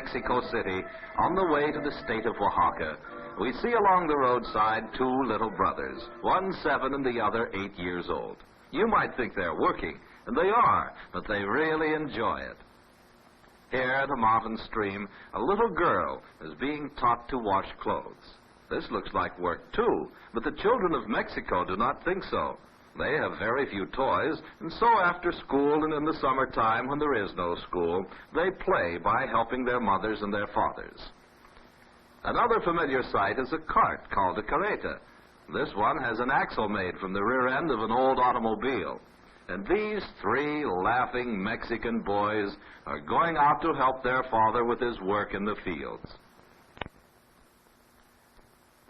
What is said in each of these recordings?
Mexico City, on the way to the state of Oaxaca, we see along the roadside two little brothers, one 7 and the other 8 years old. You might think they're working, and they are, but they really enjoy it. Here at a mountain stream, a little girl is being taught to wash clothes. This looks like work too, but the children of Mexico do not think so. They have very few toys, and so after school and in the summertime when there is no school, they play by helping their mothers and their fathers. Another familiar sight is a cart called a carreta. This one has an axle made from the rear end of an old automobile. And these 3 laughing Mexican boys are going out to help their father with his work in the fields.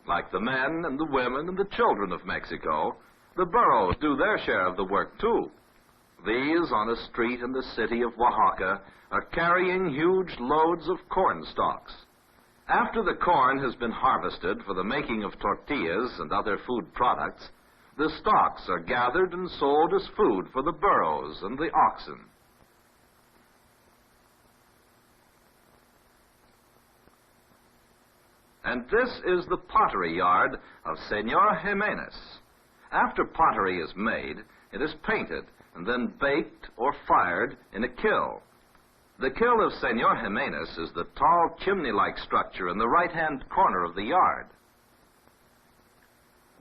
Like the men and the women and the children of Mexico, the burros do their share of the work too. These, on a street in the city of Oaxaca, are carrying huge loads of corn stalks. After the corn has been harvested for the making of tortillas and other food products, the stalks are gathered and sold as food for the burros and the oxen. And this is the pottery yard of Senor Jimenez. After pottery is made, it is painted and then baked or fired in a kiln. The kiln of Senor Jimenez is the tall chimney-like structure in the right-hand corner of the yard.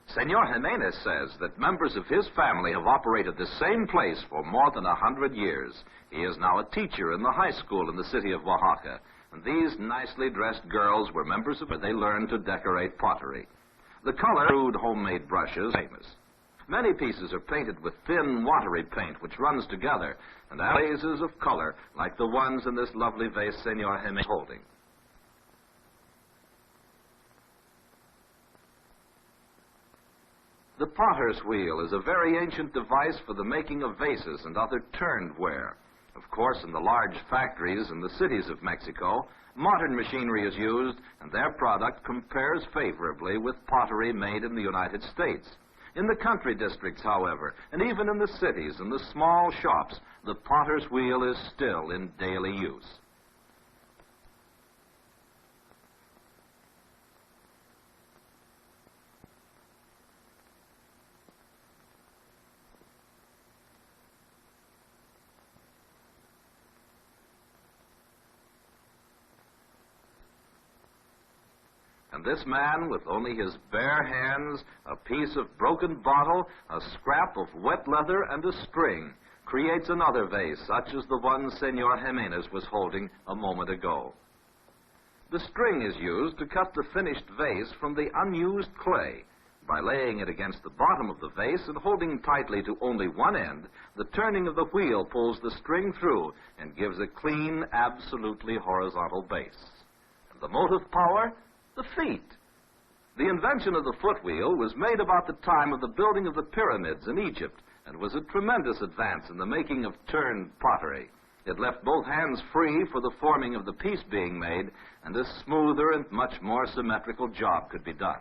Senor Jimenez says that members of his family have operated the same place for more than 100 years. He is now a teacher in the high school in the city of Oaxaca, and these nicely dressed girls were members of it. They learned to decorate pottery. The color, crude homemade brushes, famous. Many pieces are painted with thin, watery paint which runs together and adds blazes of color like the ones in this lovely vase Senor Jimenez is holding. The potter's wheel is a very ancient device for the making of vases and other turned ware. Of course, in the large factories in the cities of Mexico, modern machinery is used, and their product compares favorably with pottery made in the United States. In the country districts, however, and even in the cities and the small shops, the potter's wheel is still in daily use. And this man, with only his bare hands, a piece of broken bottle, a scrap of wet leather, and a string, creates another vase, such as the one Senor Jimenez was holding a moment ago. The string is used to cut the finished vase from the unused clay. By laying it against the bottom of the vase and holding tightly to only one end, the turning of the wheel pulls the string through and gives a clean, absolutely horizontal base. And the motive power? The feet. The invention of the foot wheel was made about the time of the building of the pyramids in Egypt and was a tremendous advance in the making of turned pottery. It left both hands free for the forming of the piece being made, and a smoother and much more symmetrical job could be done.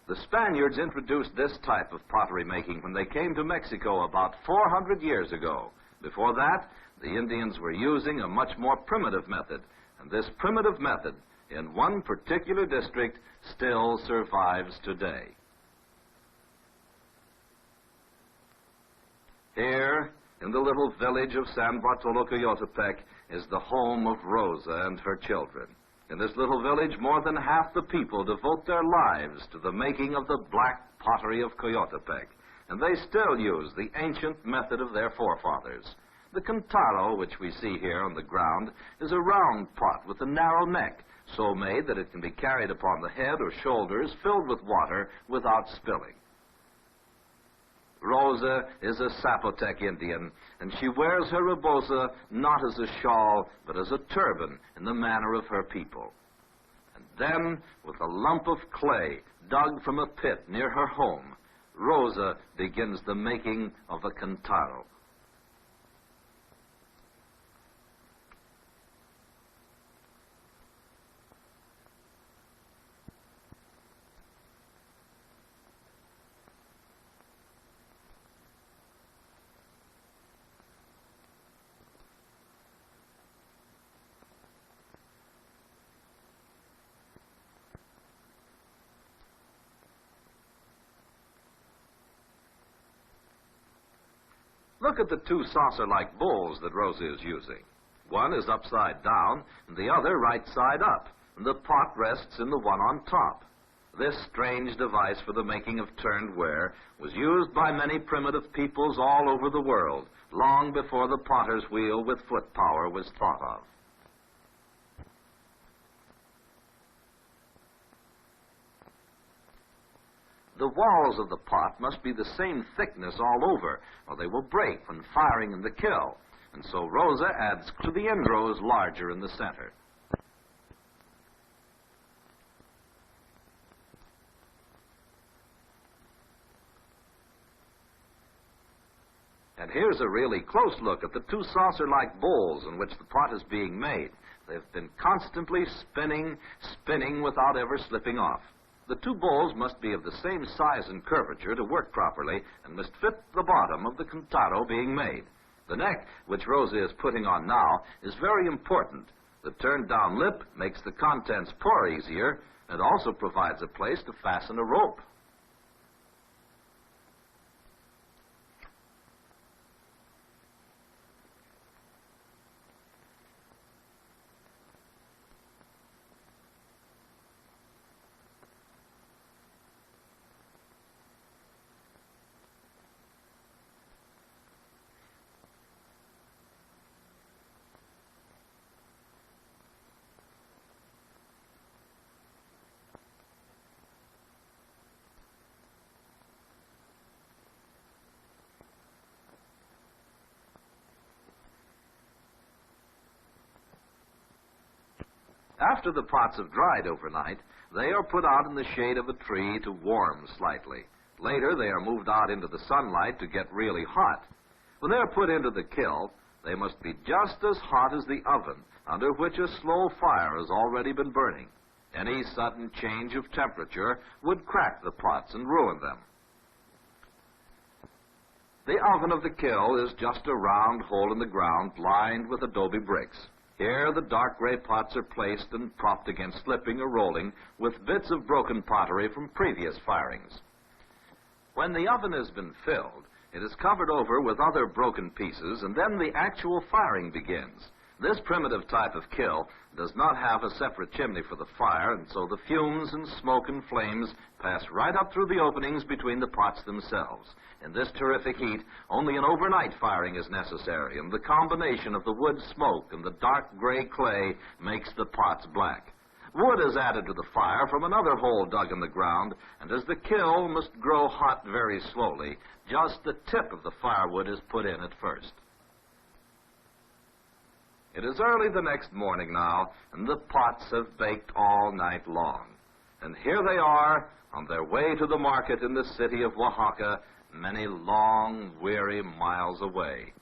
The Spaniards introduced this type of pottery making when they came to Mexico about 400 years ago. Before that, the Indians were using a much more primitive method, and this primitive method in one particular district still survives today. Here, in the little village of San Bartolo Coyotepec, is the home of Rosa and her children. In this little village, more than half the people devote their lives to the making of the black pottery of Coyotepec, and they still use the ancient method of their forefathers. The cantaro, which we see here on the ground, is a round pot with a narrow neck, so made that it can be carried upon the head or shoulders, filled with water without spilling. Rosa is a Zapotec Indian, and she wears her rebosa not as a shawl, but as a turban in the manner of her people. And then, with a lump of clay dug from a pit near her home, Rosa begins the making of a cantaro. Look at the two saucer-like bowls that Rosa is using. One is upside down, and the other right side up, and the pot rests in the one on top. This strange device for the making of turned ware was used by many primitive peoples all over the world, long before the potter's wheel with foot power was thought of. The walls of the pot must be the same thickness all over, or they will break when firing in the kiln, and so Rosa adds to the end rows larger in the center. And here's a really close look at the two saucer-like bowls in which the pot is being made. They've been constantly spinning without ever slipping off. The two bowls must be of the same size and curvature to work properly and must fit the bottom of the contado being made. The neck, which Rosa is putting on now, is very important. The turned-down lip makes the contents pour easier and also provides a place to fasten a rope. After the pots have dried overnight, they are put out in the shade of a tree to warm slightly. Later, they are moved out into the sunlight to get really hot. When they are put into the kiln, they must be just as hot as the oven, under which a slow fire has already been burning. Any sudden change of temperature would crack the pots and ruin them. The oven of the kiln is just a round hole in the ground lined with adobe bricks. Here, the dark gray pots are placed and propped against slipping or rolling with bits of broken pottery from previous firings. When the oven has been filled, it is covered over with other broken pieces, and then the actual firing begins. This primitive type of kiln does not have a separate chimney for the fire, and so the fumes and smoke and flames pass right up through the openings between the pots themselves. In this terrific heat, only an overnight firing is necessary, and the combination of the wood smoke and the dark gray clay makes the pots black. Wood is added to the fire from another hole dug in the ground, and as the kiln must grow hot very slowly, just the tip of the firewood is put in at first. It is early the next morning now, and the pots have baked all night long. And here they are, on their way to the market in the city of Oaxaca, many long, weary miles away.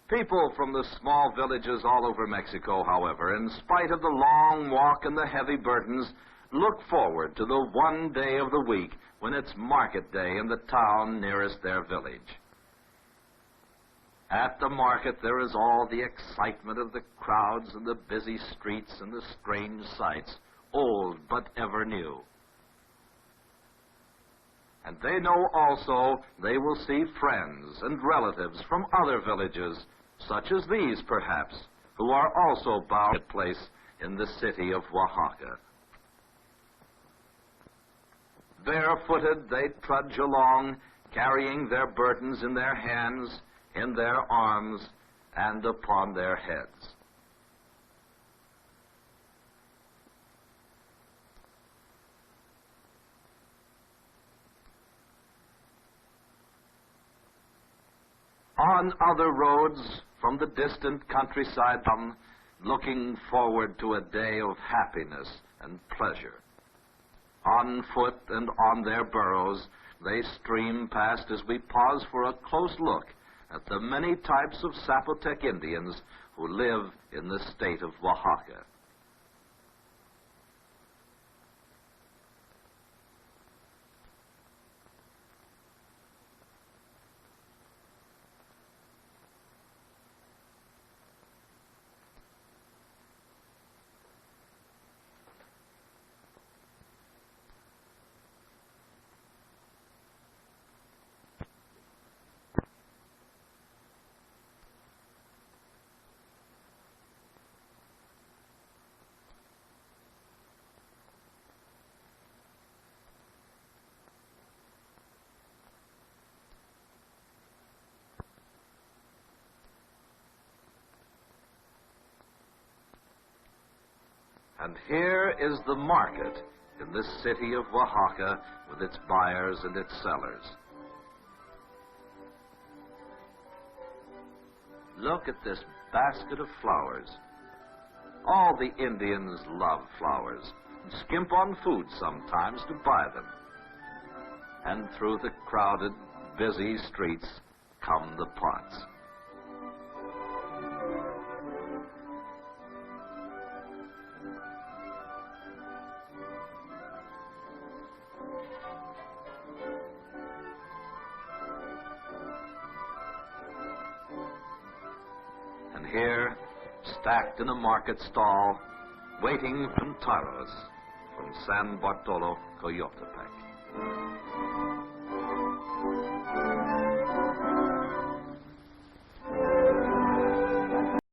People from the small villages all over Mexico, however, in spite of the long walk and the heavy burdens, look forward to the one day of the week when it's market day in the town nearest their village. At the market, there is all the excitement of the crowds and the busy streets and the strange sights, old but ever new. And they know also they will see friends and relatives from other villages, such as these, perhaps, who are also bound to place in the city of Oaxaca. Barefooted, they trudge along, carrying their burdens in their hands, in their arms, and upon their heads. On other roads from the distant countryside come, looking forward to a day of happiness and pleasure. On foot and on their burros, they stream past as we pause for a close look at the many types of Zapotec Indians who live in the state of Oaxaca. And here is the market in this city of Oaxaca with its buyers and its sellers. Look at this basket of flowers. All the Indians love flowers and skimp on food sometimes to buy them. And through the crowded, busy streets come the pots. And here, stacked in a market stall, waiting from Taros, from San Bartolo Coyotepec.